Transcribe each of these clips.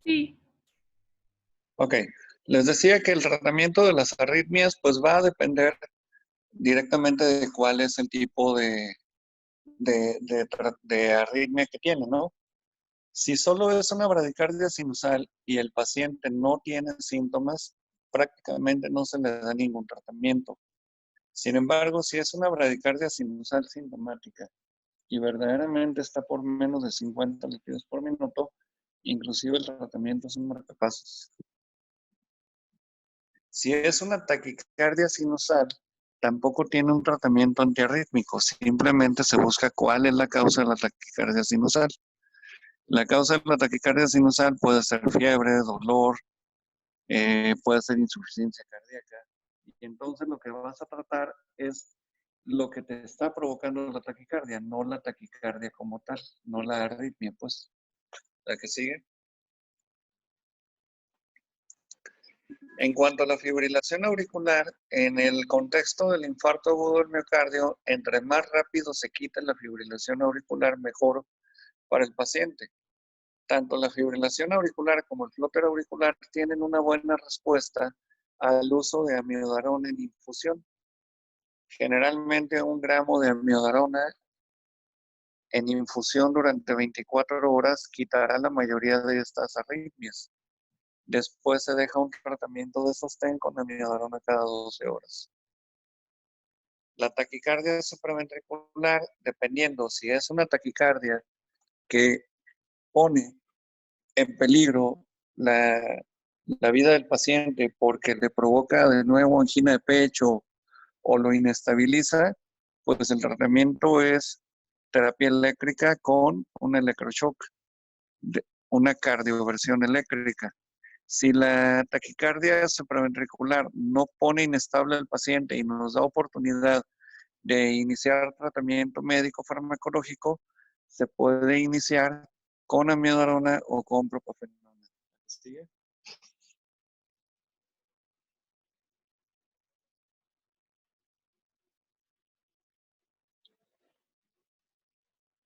Sí. Ok, les decía que el tratamiento de las arritmias pues va a depender directamente de cuál es el tipo de arritmia que tiene, ¿no? Si solo es una bradicardia sinusal y el paciente no tiene síntomas, prácticamente no se le da ningún tratamiento. Sin embargo, si es una bradicardia sinusal sintomática y verdaderamente está por menos de 50 latidos por minuto, inclusive el tratamiento es un marcapasos. Si es una taquicardia sinusal, tampoco tiene un tratamiento antiarrítmico, simplemente se busca cuál es la causa de la taquicardia sinusal. La causa de la taquicardia sinusal puede ser fiebre, dolor, puede ser insuficiencia cardíaca. Y entonces lo que vas a tratar es lo que te está provocando la taquicardia, no la taquicardia como tal, no la arritmia, pues. La que sigue. En cuanto a la fibrilación auricular, en el contexto del infarto agudo del miocardio, entre más rápido se quita la fibrilación auricular, mejor para el paciente. Tanto la fibrilación auricular como el flóter auricular tienen una buena respuesta al uso de amiodarona en infusión. Generalmente 1 gramo de amiodarona en infusión durante 24 horas quitará la mayoría de estas arritmias. Después se deja un tratamiento de sostén con amiodarona cada 12 horas. La taquicardia supraventricular, dependiendo si es una taquicardia que pone en peligro la vida del paciente porque le provoca de nuevo angina de pecho o lo inestabiliza, pues el tratamiento es terapia eléctrica con un electroshock, una cardioversión eléctrica. Si la taquicardia supraventricular no pone inestable al paciente y nos da oportunidad de iniciar tratamiento médico farmacológico, se puede iniciar con amiodarona o con propafenona. ¿Sigue?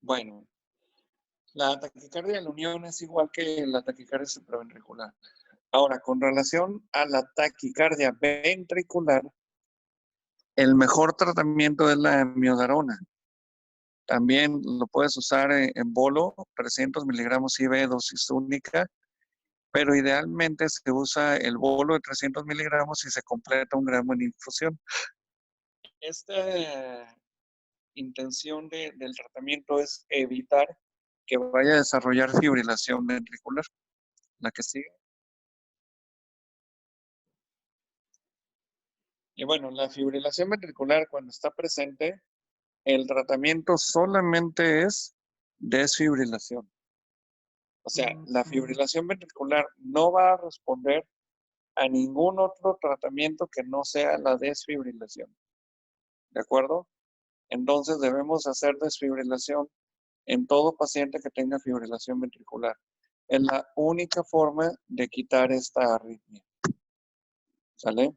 Bueno, la taquicardia de la unión es igual que la taquicardia supraventricular. Ahora, con relación a la taquicardia ventricular, el mejor tratamiento es la amiodarona. También lo puedes usar en bolo, 300 miligramos IV, dosis única, pero idealmente se usa el bolo de 300 miligramos y se completa 1 gramo en infusión. Esta intención del tratamiento es evitar que vaya a desarrollar fibrilación ventricular. La que sigue. Y bueno, la fibrilación ventricular cuando está presente, el tratamiento solamente es desfibrilación. O sea, la fibrilación ventricular no va a responder a ningún otro tratamiento que no sea la desfibrilación. ¿De acuerdo? Entonces debemos hacer desfibrilación en todo paciente que tenga fibrilación ventricular. Es la única forma de quitar esta arritmia. ¿Sale?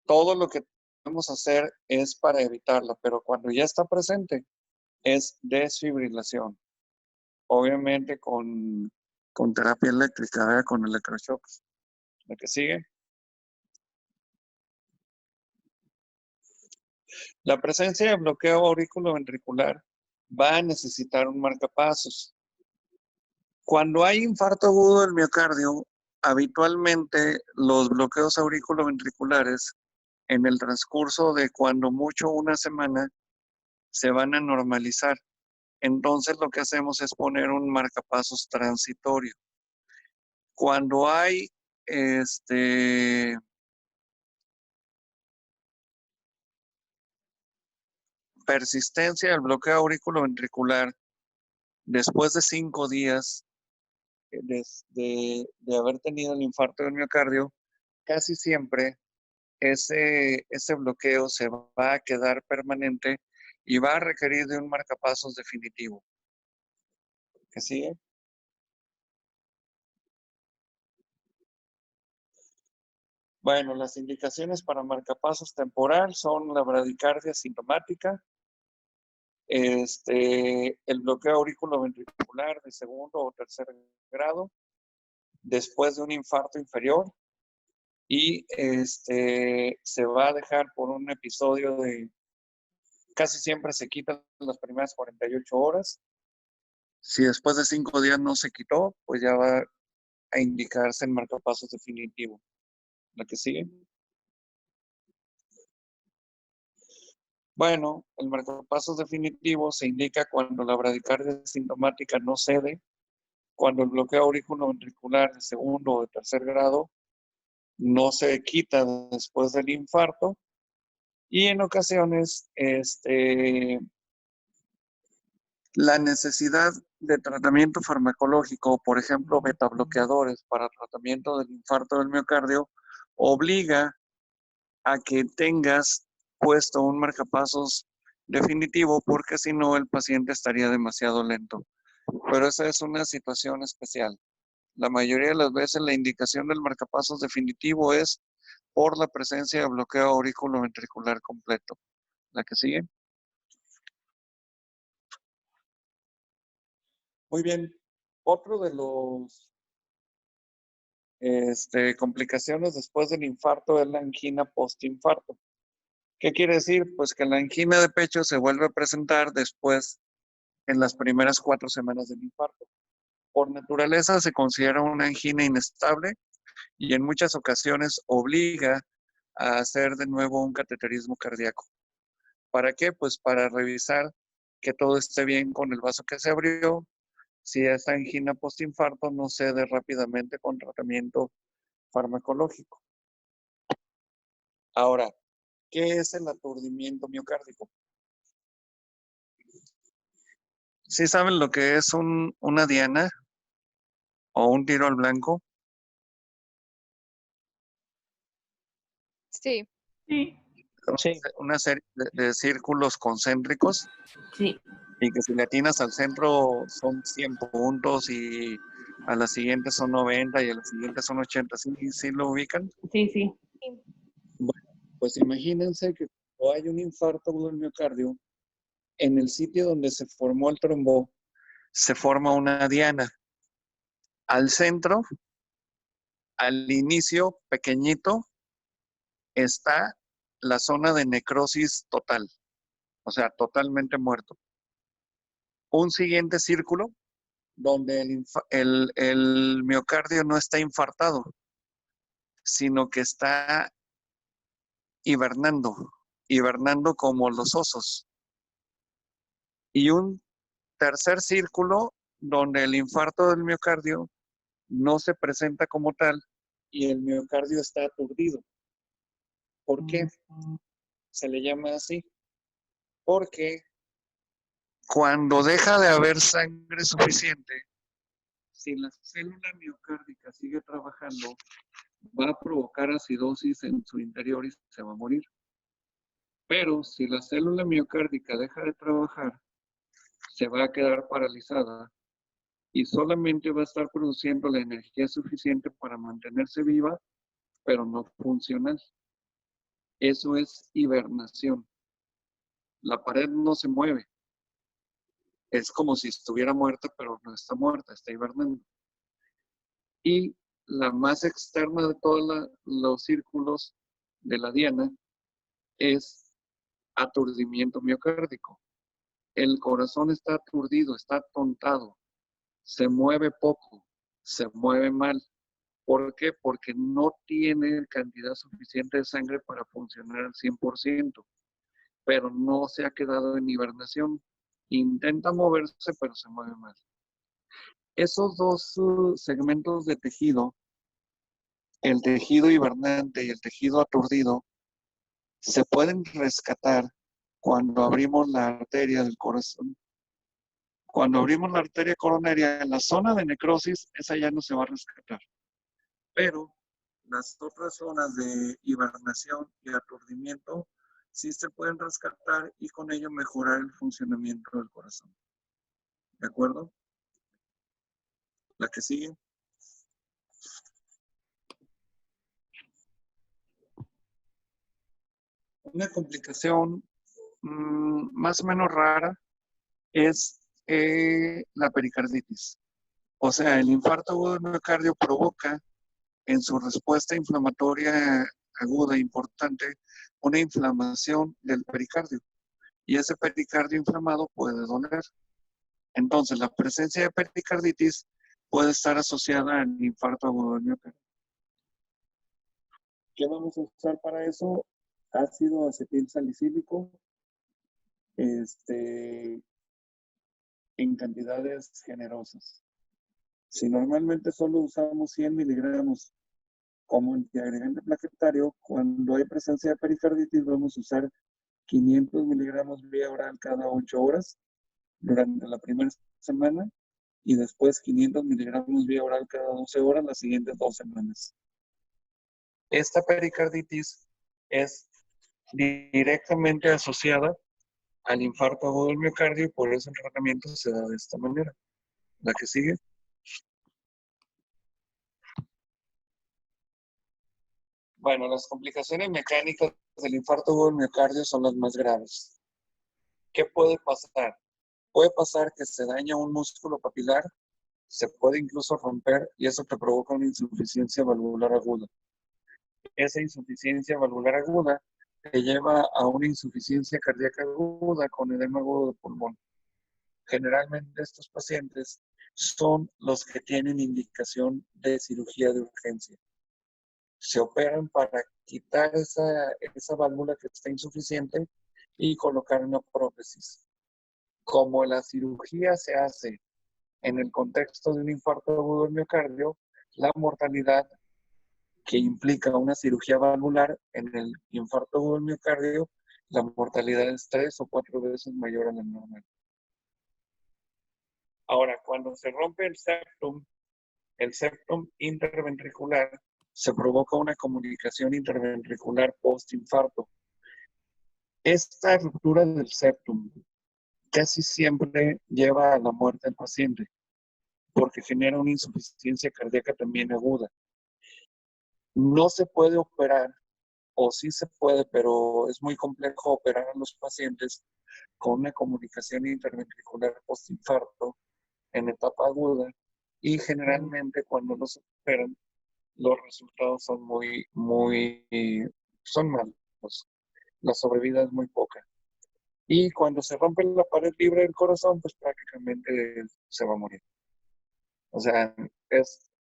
Todo lo que podemos hacer es para evitarla, pero cuando ya está presente es desfibrilación. Obviamente con terapia eléctrica, ¿verdad? Con electroshocks. ¿La que sigue? La presencia de bloqueo auriculoventricular va a necesitar un marcapasos. Cuando hay infarto agudo del miocardio, habitualmente los bloqueos auriculoventriculares en el transcurso de cuando mucho 1 semana se van a normalizar. Entonces lo que hacemos es poner un marcapasos transitorio. Cuando hay persistencia del bloqueo auriculoventricular después de 5 días de haber tenido el infarto del miocardio, casi siempre ese bloqueo se va a quedar permanente y va a requerir de un marcapasos definitivo. ¿Qué sigue? Bueno, las indicaciones para marcapasos temporal son la bradicardia sintomática, el bloqueo auriculoventricular de 2º o 3er grado, después de un infarto inferior y se va a dejar por un episodio de casi siempre se quitan las primeras 48 horas. Si después de 5 días no se quitó, pues ya va a indicarse el marcapasos definitivo. ¿La que sigue? Bueno, el marcapasos definitivo se indica cuando la bradicardia sintomática no cede, cuando el bloqueo auriculoventricular de segundo o de tercer grado no se quita después del infarto y en ocasiones la necesidad de tratamiento farmacológico, por ejemplo, betabloqueadores para tratamiento del infarto del miocardio, obliga a que tengas puesto un marcapasos definitivo porque si no el paciente estaría demasiado lento. Pero esa es una situación especial. La mayoría de las veces la indicación del marcapasos definitivo es por la presencia de bloqueo auriculoventricular completo. ¿La que sigue? Muy bien. Otro de los complicaciones después del infarto es la angina postinfarto. ¿Qué quiere decir? Pues que la angina de pecho se vuelve a presentar después en las primeras 4 semanas del infarto. Por naturaleza se considera una angina inestable y en muchas ocasiones obliga a hacer de nuevo un cateterismo cardíaco. ¿Para qué? Pues para revisar que todo esté bien con el vaso que se abrió. Si esta angina postinfarto no cede rápidamente con tratamiento farmacológico. Ahora, ¿qué es el aturdimiento miocárdico? ¿Sí saben lo que es una diana o un tiro al blanco? Sí. Sí. Sí. Una serie de círculos concéntricos Sí. y que si le atinas al centro son 100 puntos y a la siguiente son 90 y a la siguiente son 80. ¿Sí lo ubican? Sí, sí. Bueno, pues imagínense que cuando hay un infarto del miocardio, en el sitio donde se formó el trombo, se forma una diana. Al centro, al inicio, pequeñito, está la zona de necrosis total, o sea, totalmente muerto. Un siguiente círculo donde el miocardio no está infartado, sino que está hibernando como los osos. Y un tercer círculo donde el infarto del miocardio no se presenta como tal y el miocardio está aturdido. ¿Por qué se le llama así? Porque cuando deja de haber sangre suficiente, si la célula miocárdica sigue trabajando, va a provocar acidosis en su interior y se va a morir. Pero si la célula miocárdica deja de trabajar, se va a quedar paralizada y solamente va a estar produciendo la energía suficiente para mantenerse viva, pero no funcional. Eso es hibernación. La pared no se mueve. Es como si estuviera muerta, pero no está muerta, está hibernando. Y la más externa de todos los círculos de la diana es aturdimiento miocárdico. El corazón está aturdido, está atontado, se mueve poco, se mueve mal. ¿Por qué? Porque no tiene cantidad suficiente de sangre para funcionar al 100%, pero no se ha quedado en hibernación. Intenta moverse, pero se mueve mal. Esos dos segmentos de tejido, el tejido hibernante y el tejido aturdido, se pueden rescatar cuando abrimos la arteria del corazón. Cuando abrimos la arteria coronaria en la zona de necrosis, esa ya no se va a rescatar. Pero las otras zonas de hibernación y aturdimiento sí se pueden rescatar y con ello mejorar el funcionamiento del corazón. ¿De acuerdo? La que sigue. Una complicación más o menos rara es la pericarditis. O sea, el infarto agudo del miocardio provoca en su respuesta inflamatoria aguda importante una inflamación del pericardio. Y ese pericardio inflamado puede doler. Entonces, la presencia de pericarditis puede estar asociada al infarto agudo del miocardio. ¿Qué vamos a usar para eso? Ácido acetil salicílico, en cantidades generosas. Si normalmente solo usamos 100 miligramos como antiagregante plaquetario, cuando hay presencia de pericarditis vamos a usar 500 miligramos vía oral cada 8 horas durante la primera semana y después 500 miligramos vía oral cada 12 horas las siguientes 2 semanas. Esta pericarditis es directamente asociada al infarto agudo del miocardio y por eso el tratamiento se da de esta manera. La que sigue. Bueno, las complicaciones mecánicas del infarto agudo del miocardio son las más graves. ¿Qué puede pasar? Puede pasar que se daña un músculo papilar, se puede incluso romper y eso te provoca una insuficiencia valvular aguda. Esa insuficiencia valvular aguda te lleva a una insuficiencia cardíaca aguda con edema agudo de pulmón. Generalmente estos pacientes son los que tienen indicación de cirugía de urgencia. Se operan para quitar esa válvula que está insuficiente y colocar una prótesis. Como la cirugía se hace en el contexto de un infarto agudo del miocardio, la mortalidad que implica una cirugía valvular en el infarto agudo del miocardio, la mortalidad es 3 o 4 veces mayor a la normal. Ahora, cuando se rompe el septum interventricular, se provoca una comunicación interventricular postinfarto. Esta ruptura del septum casi siempre lleva a la muerte del paciente porque genera una insuficiencia cardíaca también aguda. No se puede operar, o sí se puede, pero es muy complejo operar a los pacientes con una comunicación interventricular postinfarto en etapa aguda y generalmente cuando los operan los resultados son son malos. La sobrevida es muy poca. Y cuando se rompe la pared libre del corazón, pues prácticamente se va a morir. O sea, es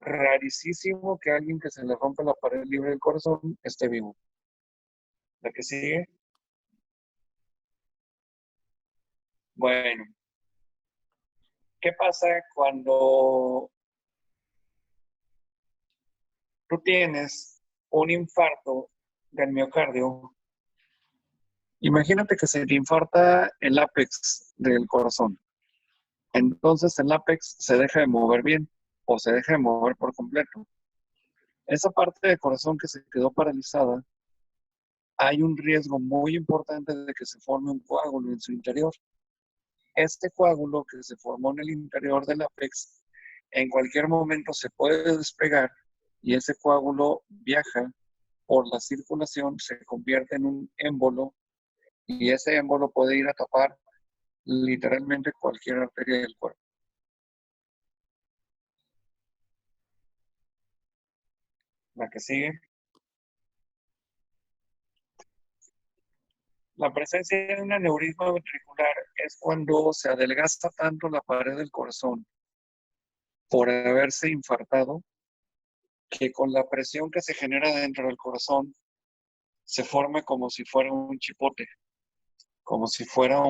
rarísimo que alguien que se le rompe la pared libre del corazón esté vivo. La que sigue. Bueno, ¿qué pasa cuando tú tienes un infarto del miocardio? Imagínate que se te infarta el ápex del corazón. Entonces el ápex se deja de mover bien o se deja de mover por completo. Esa parte del corazón que se quedó paralizada, hay un riesgo muy importante de que se forme un coágulo en su interior. Este coágulo que se formó en el interior del ápex, en cualquier momento se puede despegar y ese coágulo viaja por la circulación, se convierte en un émbolo y ese émbolo puede ir a tapar literalmente cualquier arteria del cuerpo. La que sigue. La presencia de un aneurisma ventricular es cuando se adelgaza tanto la pared del corazón por haberse infartado que con la presión que se genera dentro del corazón se forma como si fuera un chipote, como si fuera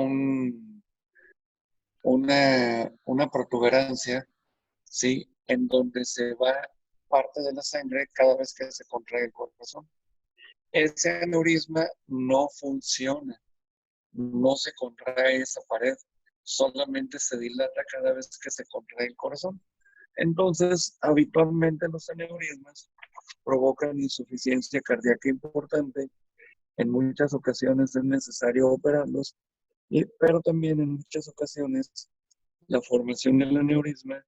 una protuberancia, ¿sí? En donde se va parte de la sangre cada vez que se contrae el corazón. Ese aneurisma no funciona, no se contrae esa pared, solamente se dilata cada vez que se contrae el corazón. Entonces, habitualmente los aneurismas provocan insuficiencia cardíaca importante. En muchas ocasiones es necesario operarlos, pero también en muchas ocasiones la formación del aneurisma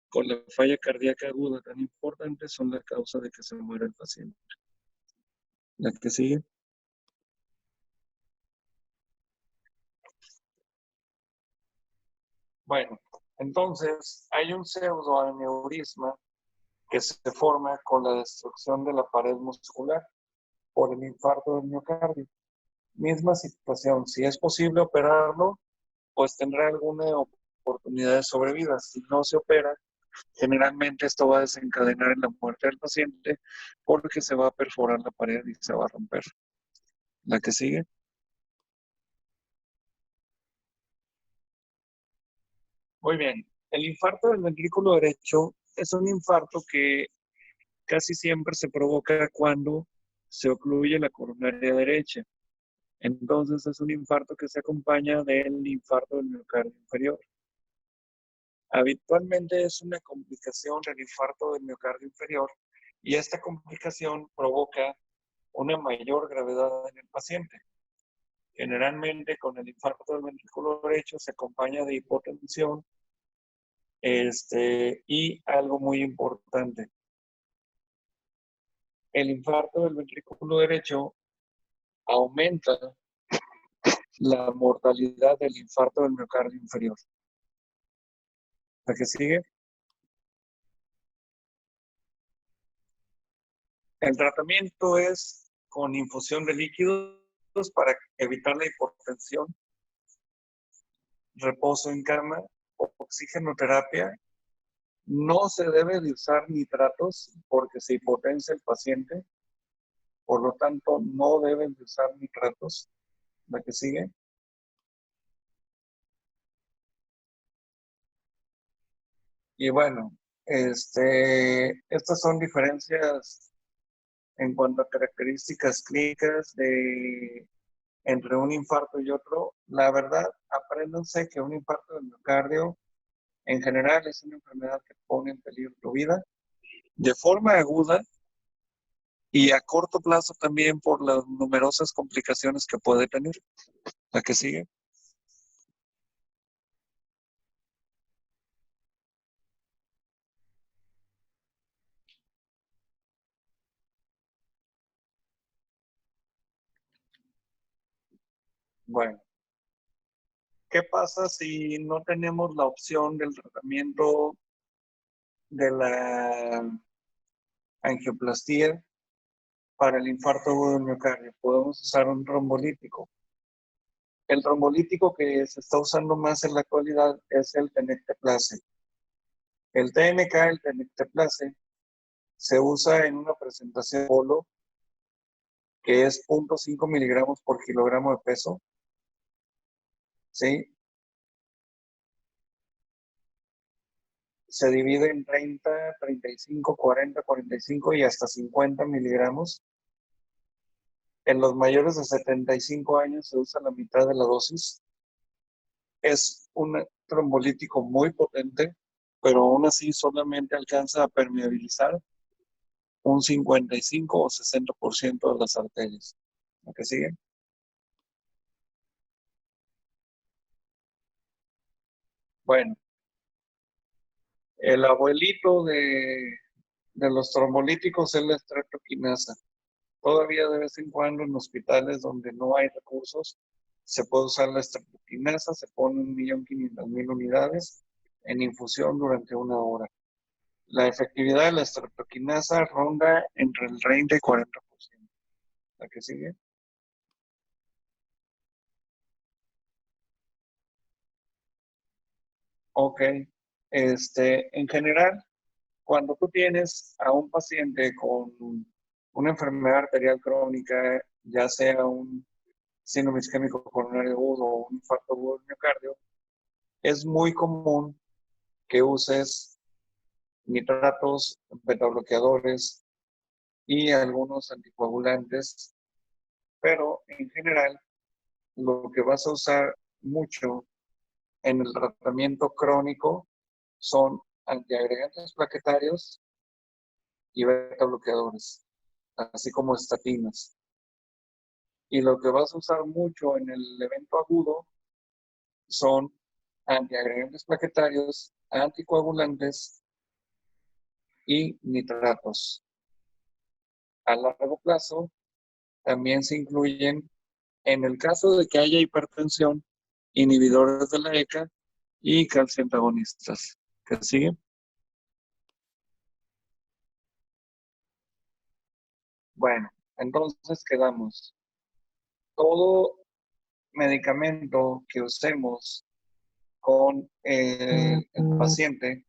con la falla cardíaca aguda tan importante son la causa de que se muera el paciente. La que sigue. Bueno, Entonces, hay un pseudoaneurisma que se forma con la destrucción de la pared muscular por el infarto del miocardio. Misma situación, si es posible operarlo, pues tendrá alguna oportunidad de sobrevida. Si no se opera, generalmente esto va a desencadenar en la muerte del paciente porque se va a perforar la pared y se va a romper. La que sigue. Muy bien. El infarto del ventrículo derecho es un infarto que casi siempre se provoca cuando se ocluye la coronaria derecha. Entonces es un infarto que se acompaña del infarto del miocardio inferior. Habitualmente es una complicación del infarto del miocardio inferior y esta complicación provoca una mayor gravedad en el paciente. Generalmente con el infarto del ventrículo derecho se acompaña de hipotensión y algo muy importante. El infarto del ventrículo derecho aumenta la mortalidad del infarto del miocardio inferior. ¿La que sigue? El tratamiento es con infusión de líquidos para evitar la hipotensión, reposo en cama, oxigenoterapia. No se debe de usar nitratos porque se hipotensa el paciente, por lo tanto no deben de usar nitratos. La que sigue. Y bueno, estas son diferencias en cuanto a características clínicas entre un infarto y otro. La verdad, apréndanse que un infarto del miocardio en general es una enfermedad que pone en peligro tu vida de forma aguda y a corto plazo también por las numerosas complicaciones que puede tener. La que sigue. Bueno, ¿qué pasa si no tenemos la opción del tratamiento de la angioplastía para el infarto agudo del miocardio? Podemos usar un trombolítico. El trombolítico que se está usando más en la actualidad es el tenecteplase. El TNK, el tenecteplase, se usa en una presentación polo que es 0.5 miligramos por kilogramo de peso. ¿Sí? Se divide en 30, 35, 40, 45 y hasta 50 miligramos. En los mayores de 75 años se usa la mitad de la dosis. Es un trombolítico muy potente, pero aún así solamente alcanza a permeabilizar un 55 o 60% de las arterias. ¿La que sigue? Bueno, el abuelito de los trombolíticos es la estreptoquinasa. Todavía de vez en cuando en hospitales donde no hay recursos se puede usar la estreptoquinasa, se pone 1.500.000 unidades en infusión durante 1 hora. La efectividad de la estreptoquinasa ronda entre el 30 y 40%. ¿La que sigue? Ok. En general, cuando tú tienes a un paciente con una enfermedad arterial crónica, ya sea un síndrome isquémico coronario agudo o un infarto agudo del miocardio, es muy común que uses nitratos, betabloqueadores y algunos anticoagulantes, pero en general lo que vas a usar mucho en el tratamiento crónico son antiagregantes plaquetarios y betabloqueadores, así como estatinas. Y lo que vas a usar mucho en el evento agudo son antiagregantes plaquetarios, anticoagulantes y nitratos. A largo plazo también se incluyen, en el caso de que haya hipertensión, inhibidores de la ECA y calcio antagonistas. ¿Qué sigue? Bueno, entonces quedamos. Todo medicamento que usemos con el paciente,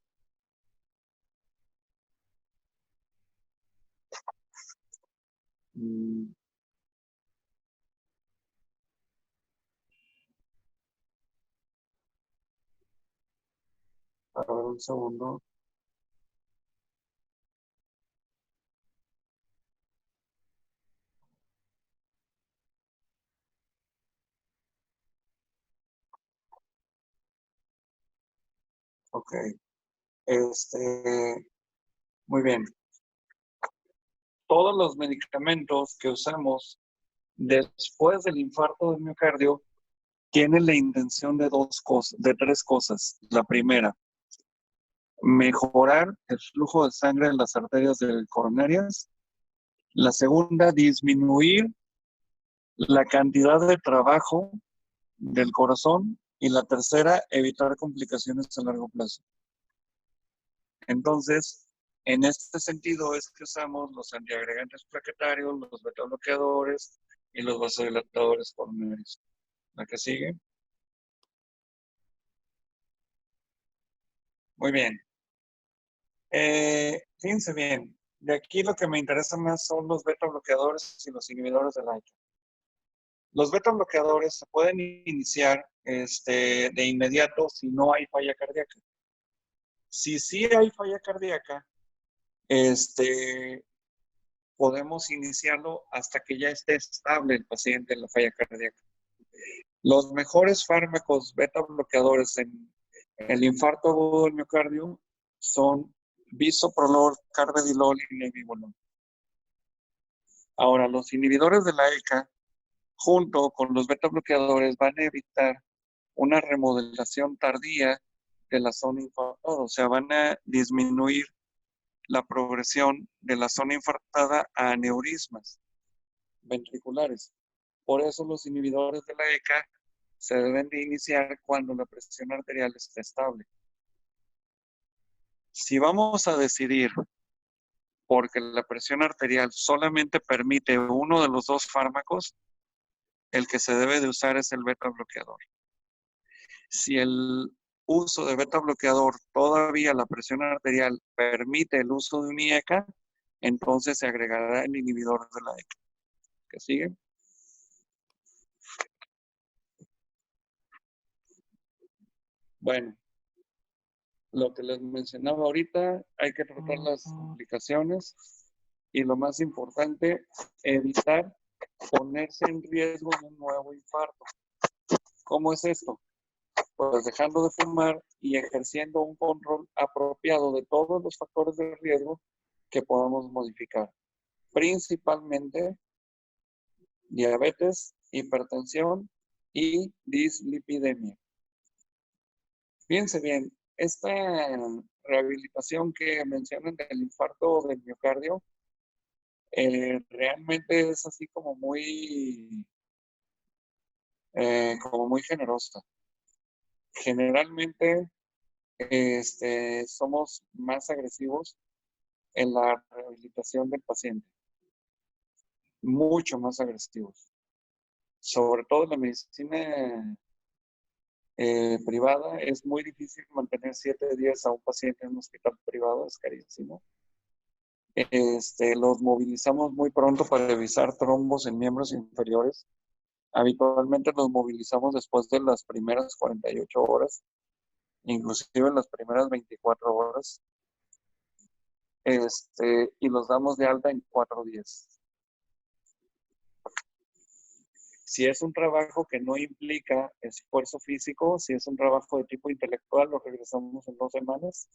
mm, a ver un segundo. Ok, muy bien. Todos los medicamentos que usamos después del infarto del miocardio tienen la intención de dos cosas, de tres cosas. La primera, mejorar el flujo de sangre en las arterias coronarias. La segunda, disminuir la cantidad de trabajo del corazón. Y la tercera, evitar complicaciones a largo plazo. Entonces, en este sentido es que usamos los antiagregantes plaquetarios, los betabloqueadores y los vasodilatadores coronarios. ¿La que sigue? Muy bien. Fíjense bien, de aquí lo que me interesa más son los beta bloqueadores y los inhibidores de la ICA. Los beta bloqueadores se pueden iniciar de inmediato si no hay falla cardíaca. Si sí hay falla cardíaca, podemos iniciarlo hasta que ya esté estable el paciente en la falla cardíaca. Los mejores fármacos beta bloqueadores en el infarto agudo del miocardio son bisoprolol, carvedilol y nebivolol. Ahora, los inhibidores de la ECA, junto con los beta bloqueadores, van a evitar una remodelación tardía de la zona infartada, o sea, van a disminuir la progresión de la zona infartada a aneurismas ventriculares. Por eso los inhibidores de la ECA se deben de iniciar cuando la presión arterial esté estable. Si vamos a decidir, porque la presión arterial solamente permite uno de los dos fármacos, el que se debe de usar es el beta bloqueador. Si el uso de beta bloqueador todavía la presión arterial permite el uso de un IECA, entonces se agregará el inhibidor de la ECA. ¿Qué sigue? Bueno, lo que les mencionaba ahorita, hay que tratar las complicaciones y lo más importante, evitar ponerse en riesgo de un nuevo infarto. ¿Cómo es esto? Pues dejando de fumar y ejerciendo un control apropiado de todos los factores de riesgo que podamos modificar. Principalmente diabetes, hipertensión y dislipidemia. Fíjense bien, esta rehabilitación que mencionan del infarto del miocardio realmente es así como muy generosa. Generalmente somos más agresivos en la rehabilitación del paciente, mucho más agresivos. Sobre todo en la medicina privada, es muy difícil mantener 7 días a un paciente en un hospital privado, es carísimo. Los movilizamos muy pronto para revisar trombos en miembros inferiores. Habitualmente los movilizamos después de las primeras 48 horas, inclusive en las primeras 24 horas, y los damos de alta en 4 días. Si es un trabajo que no implica esfuerzo físico, si es un trabajo de tipo intelectual, lo regresamos en 2 semanas.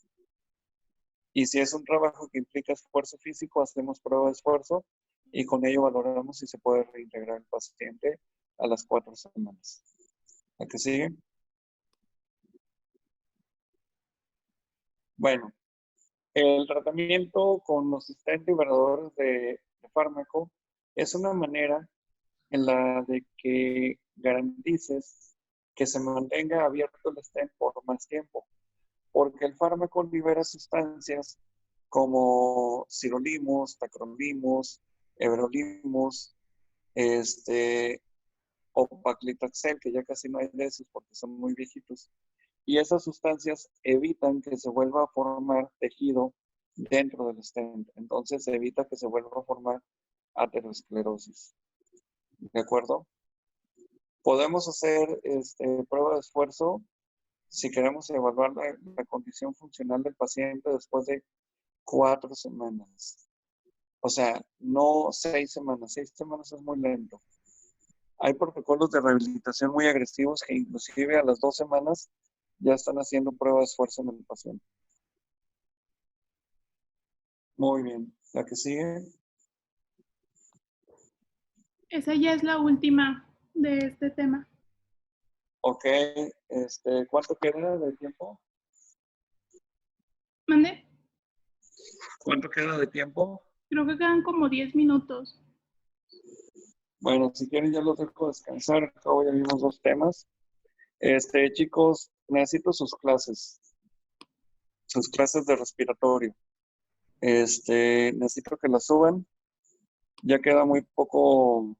Y si es un trabajo que implica esfuerzo físico, hacemos prueba de esfuerzo y con ello valoramos si se puede reintegrar el paciente a las 4 semanas. ¿A qué sigue? Bueno, el tratamiento con los liberadores de fármaco es una manera en la de que garantices que se mantenga abierto el stent por más tiempo, porque el fármaco libera sustancias como sirolimus, tacrolimus, everolimus, o paclitaxel, que ya casi no hay de esos porque son muy viejitos. Y esas sustancias evitan que se vuelva a formar tejido dentro del stent. Entonces se evita que se vuelva a formar aterosclerosis. ¿De acuerdo? Podemos hacer prueba de esfuerzo si queremos evaluar la condición funcional del paciente después de 4 semanas. O sea, no 6 semanas. 6 semanas es muy lento. Hay protocolos de rehabilitación muy agresivos que inclusive a las 2 semanas ya están haciendo prueba de esfuerzo en el paciente. Muy bien. La que sigue. Esa ya es la última de este tema. Ok. ¿Cuánto queda de tiempo? ¿Mande? ¿Cuánto queda de tiempo? Creo que quedan como 10 minutos. Bueno, si quieren ya los dejo descansar. Acabo ya vimos 2 temas. Chicos, necesito sus clases de respiratorio. Necesito que las suban. Ya queda muy poco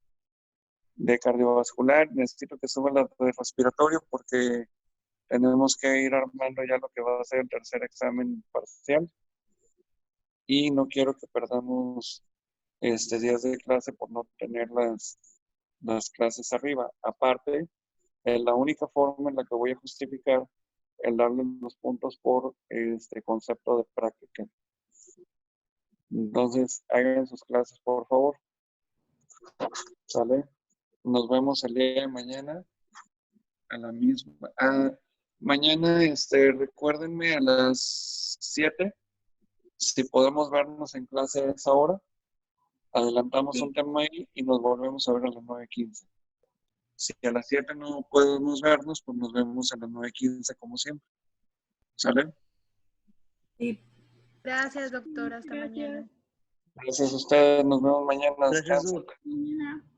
de cardiovascular. Necesito que suban las de respiratorio porque tenemos que ir armando ya lo que va a ser el tercer examen parcial. Y no quiero que perdamos días de clase por no tener las clases arriba. Aparte, la única forma en la que voy a justificar el darle los puntos por este concepto de práctica. Entonces, hagan sus clases, por favor. ¿Sale? Nos vemos el día de mañana a la misma. Mañana, recuérdenme a las 7, si podemos vernos en clase a esa hora. Adelantamos un tema ahí y nos volvemos a ver a las 9:15. Si a las 7 no podemos vernos, pues nos vemos a las 9:15 como siempre. ¿Sale? Sí. Gracias, doctor. Hasta mañana. Gracias a ustedes. Nos vemos mañana. Gracias, Descansen. Doc. Mañana.